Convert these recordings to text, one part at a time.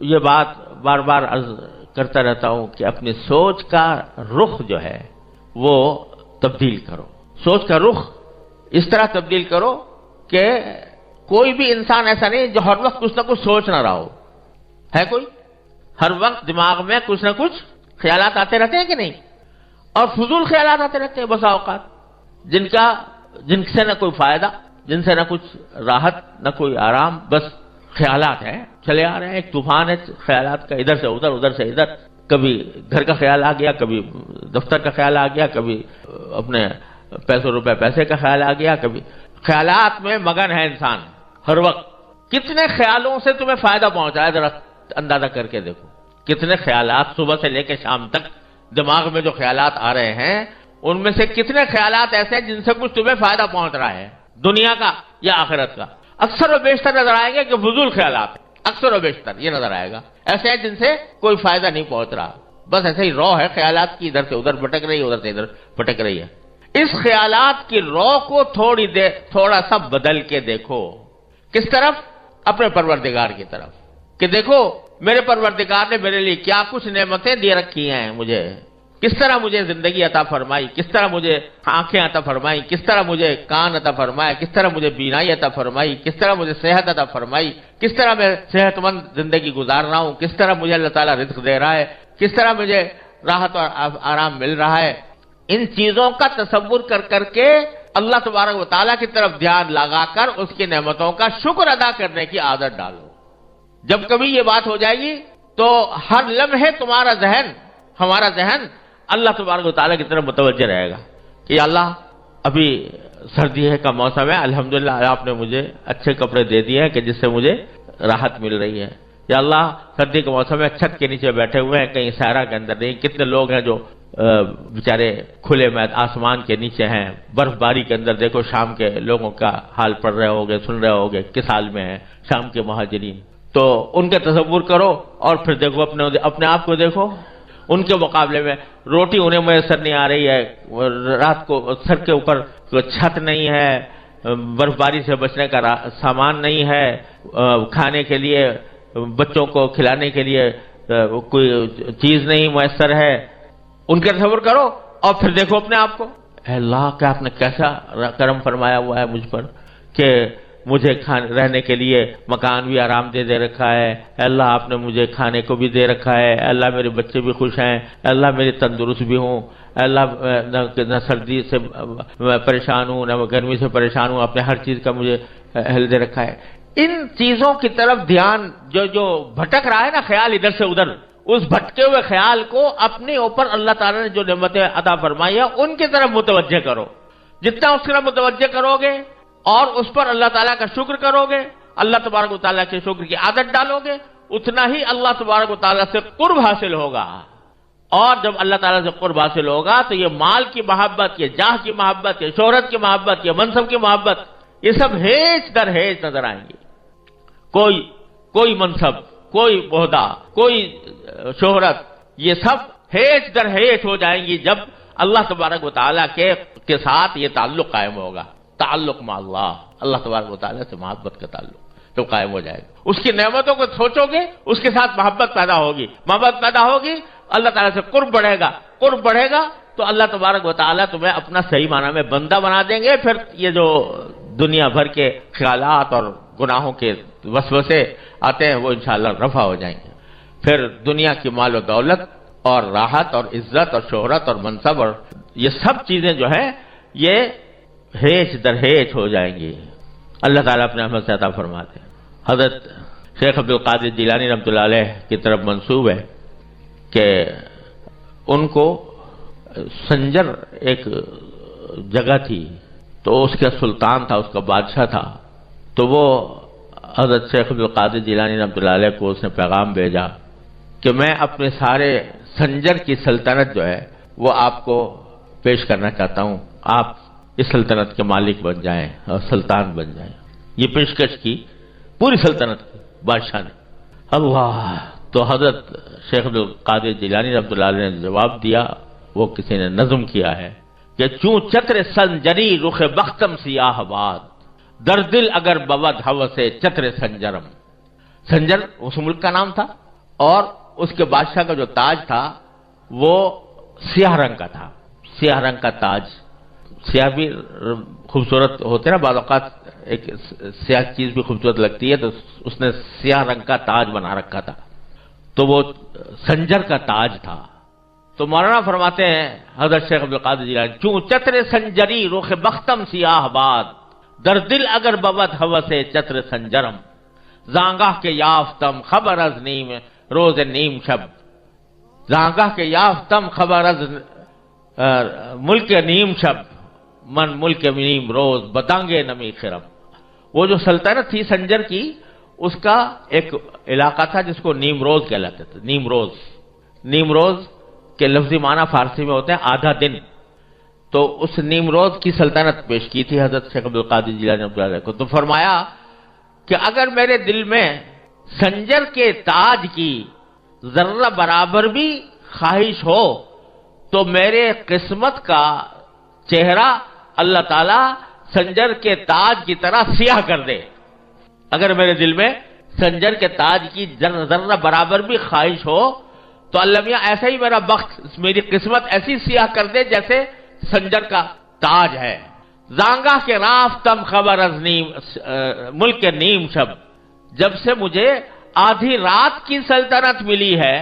یہ بات بار بار عرض کرتا رہتا ہوں کہ اپنی سوچ کا رخ جو ہے وہ تبدیل کرو. سوچ کا رخ اس طرح تبدیل کرو کہ کوئی بھی انسان ایسا نہیں جو ہر وقت کچھ نہ کچھ سوچ نہ رہا ہو. ہے کوئی؟ ہر وقت دماغ میں کچھ نہ کچھ خیالات آتے رہتے ہیں کہ نہیں؟ اور فضول خیالات آتے رہتے ہیں بسا اوقات، جن سے نہ کوئی فائدہ، جن سے نہ کچھ راحت، نہ کوئی آرام، بس خیالات ہیں چلے آ رہے ہیں. ایک طوفان ہے خیالات کا، ادھر سے ادھر، ادھر سے ادھر. کبھی گھر کا خیال آ گیا، کبھی دفتر کا خیال آ گیا، کبھی اپنے پیسے کا خیال آ گیا، کبھی خیالات میں مگن ہے انسان ہر وقت. کتنے خیالوں سے تمہیں فائدہ پہنچا ہے ذرا اندازہ کر کے دیکھو. کتنے خیالات صبح سے لے کے شام تک دماغ میں جو خیالات آ رہے ہیں، ان میں سے کتنے خیالات ایسے ہیں جن سے کچھ تمہیں فائدہ پہنچ رہا ہے، دنیا کا یا آخرت کا؟ اکثر و بیشتر نظر آئے گا کہ فضول خیالات، اکثر و بیشتر یہ نظر آئے گا ایسے ہیں جن سے کوئی فائدہ نہیں پہنچ رہا. بس ایسے ہی رو ہے خیالات کی، ادھر سے ادھر بھٹک رہی ہے، ادھر سے ادھر بھٹک رہی ہے. اس خیالات کی رو کو تھوڑا سا بدل کے دیکھو. کس طرف؟ اپنے پروردگار کی طرف. کہ دیکھو میرے پروردگار نے میرے لیے کیا کچھ نعمتیں دے رکھی ہیں مجھے، کس طرح مجھے زندگی عطا فرمائی، کس طرح مجھے آنکھیں عطا فرمائی، کس طرح مجھے کان عطا فرمایا، کس طرح مجھے بینائی عطا فرمائی، کس طرح مجھے صحت عطا فرمائی، کس طرح میں صحت مند زندگی گزار رہا ہوں، کس طرح مجھے اللہ تعالیٰ رزق دے رہا ہے، کس طرح مجھے راحت اور آرام مل رہا ہے. ان چیزوں کا تصور کر کے اللہ تبارک و تعالیٰ کی طرف دھیان لگا کر اس کی نعمتوں کا شکر ادا کرنے کی عادت ڈالو. جب کبھی یہ بات ہو جائے گی تو ہر لمحے ہمارا ذہن اللہ تبارک و تعالیٰ کی طرف متوجہ رہے گا کہ اللہ ابھی سردی کا موسم ہے، الحمدللہ آپ نے مجھے اچھے کپڑے دے دیے ہیں کہ جس سے مجھے راحت مل رہی ہے. یا اللہ سردی کے موسم میں چھت کے نیچے بیٹھے ہوئے ہیں، کہیں صحرا کے اندر نہیں. کتنے لوگ ہیں جو بیچارے کھلے میں آسمان کے نیچے ہیں، برف باری کے اندر. دیکھو شام کے لوگوں کا حال پڑھ رہے ہوگے، سن رہے ہوگے کس حال میں ہیں شام کے مہاجرین. تو ان کا تصور کرو اور پھر دیکھو اپنے آپ کو دیکھو. ان کے مقابلے میں روٹی انہیں میسر نہیں آ رہی ہے، رات کو سر کے اوپر چھت نہیں ہے، برف باری سے بچنے کا سامان نہیں ہے، کھانے کے لیے بچوں کو کھلانے کے لیے کوئی چیز نہیں میسر ہے. ان کا تصور کرو اور پھر دیکھو اپنے آپ کو. اے اللہ کہ آپ نے کیسا کرم فرمایا ہوا ہے مجھ پر کہ مجھے رہنے کے لیے مکان بھی آرام دے رکھا ہے. اے اللہ آپ نے مجھے کھانے کو بھی دے رکھا ہے. اے اللہ میرے بچے بھی خوش ہیں. اے اللہ میری تندرست بھی ہوں. اے اللہ نہ سردی سے پریشان ہوں نہ گرمی سے پریشان ہوں. آپ نے ہر چیز کا مجھے اہل دے رکھا ہے. ان چیزوں کی طرف دھیان جو بھٹک رہا ہے نا خیال ادھر سے ادھر، اس بھٹکے ہوئے خیال کو اپنے اوپر اللہ تعالیٰ نے جو نعمتیں عطا فرمائی ہے ان کی طرف متوجہ کرو. جتنا اس طرف متوجہ کرو گے اور اس پر اللہ تعالیٰ کا شکر کرو گے، اللہ تبارک و تعالیٰ کے شکر کی عادت ڈالو گے، اتنا ہی اللہ تبارک و تعالیٰ سے قرب حاصل ہوگا. اور جب اللہ تعالیٰ سے قرب حاصل ہوگا تو یہ مال کی محبت، یہ جاہ کی محبت، یہ شہرت کی محبت، یہ منصب کی محبت، یہ سب ہیچ در ہیچ نظر آئیں گی. کوئی منصب، کوئی عہدہ، کوئی شہرت، یہ سب ہیچ در ہیچ ہو جائیں گی جب اللہ تبارک و تعالیٰ کے ساتھ یہ تعلق قائم ہوگا. تعلق مع اللہ تبارک و تعالیٰ سے محبت کا تعلق جو قائم ہو جائے گا. اس کی نعمتوں کو سوچو گے، اس کے ساتھ محبت پیدا ہوگی. محبت پیدا ہوگی، اللہ تعالیٰ سے قرب بڑھے گا. قرب بڑھے گا تو اللہ تبارک و تعالیٰ تمہیں اپنا صحیح معنی میں بندہ بنا دیں گے. پھر یہ جو دنیا بھر کے خیالات اور گناہوں کے وسوسے آتے ہیں وہ انشاءاللہ رفع ہو جائیں گے. پھر دنیا کی مال و دولت اور راحت اور عزت اور شہرت اور منصب اور یہ سب چیزیں جو ہیں یہ ہیچ در ہیچ ہو جائیں گی. اللہ تعالیٰ اپنے رحمت سے عطا فرماتے ہیں. حضرت شیخ عبدالقادر جیلانی رحمۃ اللہ علیہ کی طرف منسوب ہے کہ ان کو سنجر ایک جگہ تھی تو اس کا سلطان تھا، اس کا بادشاہ تھا. تو وہ حضرت شیخ عبدالقادر جیلانی رحمۃ اللہ علیہ کو اس نے پیغام بھیجا کہ میں اپنے سارے سنجر کی سلطنت جو ہے وہ آپ کو پیش کرنا چاہتا ہوں، آپ اس سلطنت کے مالک بن جائیں اور سلطان بن جائیں. یہ پیشکش کی پوری سلطنت کی بادشاہ نے. اللہ تو حضرت شیخ عبدالقادر جیلانی رحمۃ اللہ علیہ نے جواب دیا، وہ کسی نے نظم کیا ہے کہ چوں چتر سنجری رخ بختم سیاہ باد، در دل اگر بود ہوس چتر سنجرم. سنجر اس ملک کا نام تھا، اور اس کے بادشاہ کا جو تاج تھا وہ سیاہ رنگ کا تھا، سیاہ رنگ کا تاج. سیاہ بھی خوبصورت ہوتے نا، بعض اوقات ایک سیاہ چیز بھی خوبصورت لگتی ہے، تو اس نے سیاہ رنگ کا تاج بنا رکھا تھا، تو وہ سنجر کا تاج تھا. تو مولانا فرماتے ہیں حضرت شیخ عبدالقادر جیلانی، چوں چتر سنجری رخ بختم سیاہ باد، در دل اگر بود ہوس چتر سنجرم، زانگاہ کے یافتم خبر از نیم روز نیم شب، زانگاہ کے یافتم خبر از ملک نیم شب، من ملک نیم روز بتانگے نمی خرم. وہ جو سلطنت تھی سنجر کی، اس کا ایک علاقہ تھا جس کو نیم روز کہلاتے تھے. نیم روز، نیم روز کے لفظی معنی فارسی میں ہوتے ہیں آدھا دن. تو اس نیم روز کی سلطنت پیش کی تھی حضرت شیخ عبدالقادر جیلانی رحمۃ اللہ علیہ کو. تو فرمایا کہ اگر میرے دل میں سنجر کے تاج کی ذرہ برابر بھی خواہش ہو تو میرے قسمت کا چہرہ اللہ تعالیٰ سنجر کے تاج کی طرح سیاہ کر دے. اگر میرے دل میں سنجر کے تاج کی ذرہ برابر بھی خواہش ہو تو اللہ میاں ایسا ہی میرا بخت، میری قسمت ایسی سیاہ کر دے جیسے سنجر کا تاج ہے. زانگاہ کے رافتم خبر از نیم ملک نیم شب، جب سے مجھے آدھی رات کی سلطنت ملی ہے،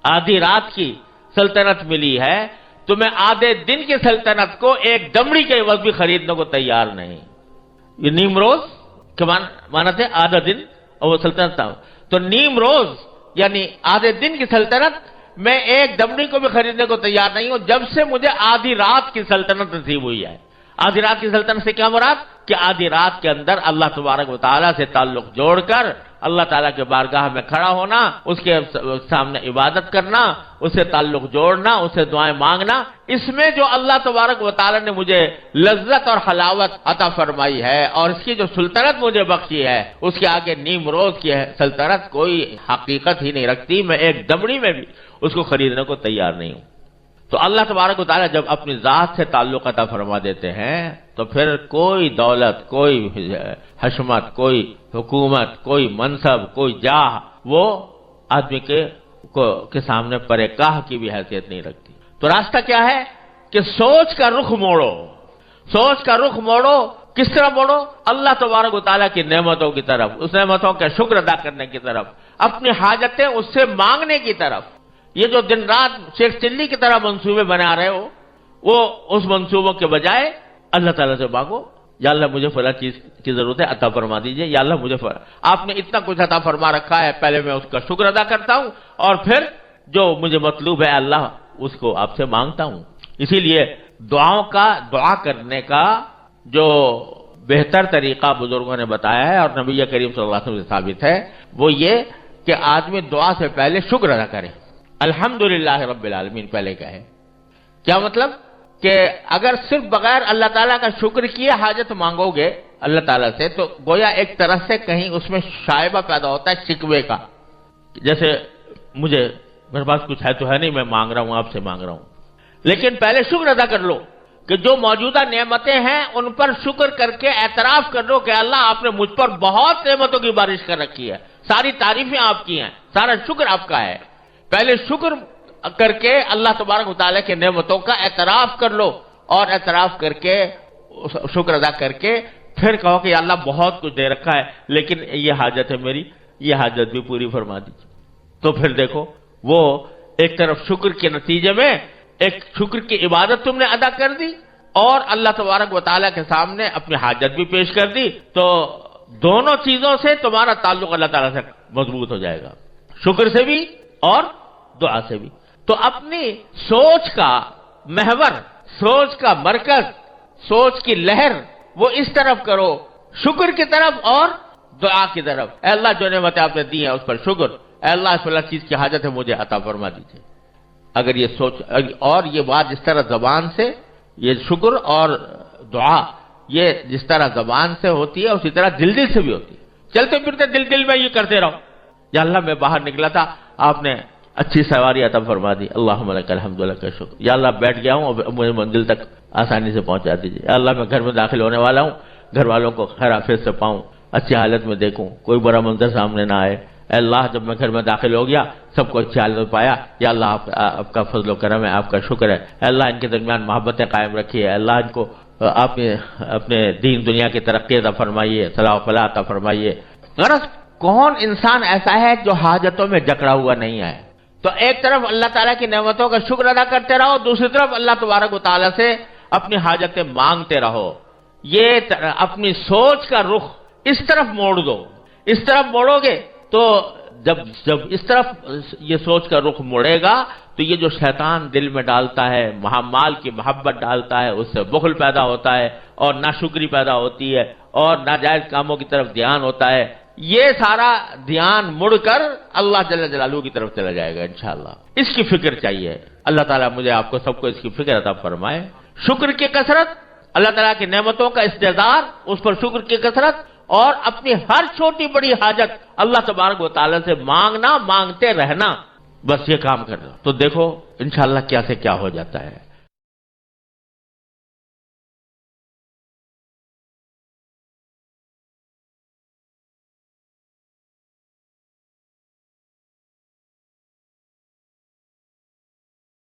آدھی رات کی سلطنت ملی ہے، تو میں آدھے دن کی سلطنت کو ایک دمڑی کے عوض بھی خریدنے کو تیار نہیں. یہ نیم روز کے معنی تھے آدھا دن، اور وہ سلطنت تھا. تو نیم روز یعنی آدھے دن کی سلطنت میں ایک دمڑی کو بھی خریدنے کو تیار نہیں ہوں، جب سے مجھے آدھی رات کی سلطنت نصیب ہوئی ہے. آدھی رات کی سلطنت سے کیا مراد؟ کہ آدھی رات کے اندر اللہ تبارک و تعالیٰ سے تعلق جوڑ کر اللہ تعالیٰ کے بارگاہ میں کھڑا ہونا، اس کے سامنے عبادت کرنا، اسے تعلق جوڑنا، اسے دعائیں مانگنا. اس میں جو اللہ تبارک و تعالیٰ نے مجھے لذت اور حلاوت عطا فرمائی ہے اور اس کی جو سلطنت مجھے بخشی ہے، اس کے آگے نیم روز کی سلطنت کوئی حقیقت ہی نہیں رکھتی. میں ایک دمڑی میں بھی اس کو خریدنے کو تیار نہیں ہوں. تو اللہ تبارک و تعالیٰ جب اپنی ذات سے تعلق عطا فرما دیتے ہیں تو پھر کوئی دولت، کوئی حشمت، کوئی حکومت، کوئی منصب، کوئی جاہ وہ آدمی کے سامنے پرے کاہ کی بھی حیثیت نہیں رکھتی. تو راستہ کیا ہے کہ سوچ کا رخ موڑو. سوچ کا رخ موڑو. کس طرح موڑو؟ اللہ تبارک و تعالیٰ کی نعمتوں کی طرف، اس نعمتوں کا شکر ادا کرنے کی طرف، اپنی حاجتیں اس سے مانگنے کی طرف. یہ جو دن رات شیخ چلی کی طرح منصوبے بنا رہے ہو، وہ اس منصوبوں کے بجائے اللہ تعالیٰ سے مانگو، یا اللہ مجھے فلاں چیز کی ضرورت ہے عطا فرما دیجئے، یا اللہ مجھے آپ نے اتنا کچھ عطا فرما رکھا ہے، پہلے میں اس کا شکر ادا کرتا ہوں اور پھر جو مجھے مطلوب ہے اللہ اس کو آپ سے مانگتا ہوں. اسی لیے دعا کرنے کا جو بہتر طریقہ بزرگوں نے بتایا ہے اور نبی کریم صلی اللہ علیہ وسلم سے ثابت ہے، وہ یہ کہ آدمی دعا سے پہلے شکر ادا کرے. الحمدللہ رب العالمین پہلے کہے. کیا مطلب؟ کہ اگر صرف بغیر اللہ تعالیٰ کا شکر کیے حاجت مانگو گے اللہ تعالیٰ سے تو گویا ایک طرح سے کہیں اس میں شائبہ پیدا ہوتا ہے شکوے کا، جیسے میرے پاس کچھ ہے تو ہے نہیں، میں مانگ رہا ہوں، آپ سے مانگ رہا ہوں. لیکن پہلے شکر ادا کر لو کہ جو موجودہ نعمتیں ہیں ان پر شکر کر کے اعتراف کر لو کہ اللہ آپ نے مجھ پر بہت نعمتوں کی بارش کر رکھی ہے، ساری تعریفیں آپ کی ہیں، سارا شکر آپ کا ہے. پہلے شکر کر کے اللہ تبارک و تعالیٰ کے نعمتوں کا اعتراف کر لو، اور اعتراف کر کے شکر ادا کر کے پھر کہو کہ یا اللہ بہت کچھ دے رکھا ہے لیکن یہ حاجت ہے میری، یہ حاجت بھی پوری فرما دیجیے. تو پھر دیکھو وہ ایک طرف شکر کے نتیجے میں ایک شکر کی عبادت تم نے ادا کر دی اور اللہ تبارک و تعالیٰ کے سامنے اپنی حاجت بھی پیش کر دی. تو دونوں چیزوں سے تمہارا تعلق اللہ تعالیٰ سے مضبوط ہو جائے گا، شکر سے بھی اور دعا سے بھی. تو اپنی سوچ کا محور، سوچ کا مرکز، سوچ کی لہر وہ اس طرف کرو، شکر کی طرف اور دعا کی طرف. اے اللہ جو نعمتیں آپ نے دی ہیں اس پر شکر، اے اللہ فلاں چیز کی حاجت ہے مجھے عطا فرما دیجیے. اگر یہ سوچ اور یہ بات جس طرح زبان سے، یہ شکر اور دعا یہ جس طرح زبان سے ہوتی ہے اسی طرح دل سے بھی ہوتی ہے. چلتے پھرتے دل میں یہ کرتے رہو، یا اللہ میں باہر نکلا تھا آپ نے اچھی سواری عطا فرما دی، اللہم لک الحمد لک الشکر. یا اللہ بیٹھ گیا ہوں مجھے منزل تک آسانی سے پہنچا دیجیے. یا اللہ میں گھر میں داخل ہونے والا ہوں، گھر والوں کو خیر عافیت سے پاؤں، اچھی حالت میں دیکھوں، کوئی برا منظر سامنے نہ آئے. اے اللہ جب میں گھر میں داخل ہو گیا سب کو اچھی حالت میں پایا، یا اللہ آپ کا فضل و کرم ہے، آپ کا شکر ہے، اے اللہ ان کے درمیان محبتیں قائم رکھیے، اے اللہ ان کو آپ اپنے دین دنیا کی ترقی عطا فرمائیے، صلاح و فلاح عطا فرمائیے۔ غرض کون انسان ایسا ہے جو حاجتوں میں جکڑا ہوا نہیں ہے؟ تو ایک طرف اللہ تعالیٰ کی نعمتوں کا شکر ادا کرتے رہو، دوسری طرف اللہ تبارک و تعالیٰ سے اپنی حاجتیں مانگتے رہو۔ یہ اپنی سوچ کا رخ اس طرف موڑ دو، اس طرف موڑو گے تو جب اس طرف یہ سوچ کا رخ مڑے گا تو یہ جو شیطان دل میں ڈالتا ہے، مال کی محبت ڈالتا ہے، اس سے بخل پیدا ہوتا ہے اور ناشکری پیدا ہوتی ہے اور ناجائز کاموں کی طرف دھیان ہوتا ہے، یہ سارا دھیان مڑ کر اللہ جل جلالہ کی طرف چلا جائے گا انشاءاللہ۔ اس کی فکر چاہیے، اللہ تعالیٰ مجھے آپ کو سب کو اس کی فکر عطا فرمائے۔ شکر کی کثرت، اللہ تعالیٰ کی نعمتوں کا استحضار، اس پر شکر کی کثرت، اور اپنی ہر چھوٹی بڑی حاجت اللہ تبارک و تعالیٰ سے مانگنا، مانگتے رہنا، بس یہ کام کرنا، تو دیکھو انشاءاللہ کیا سے کیا ہو جاتا ہے۔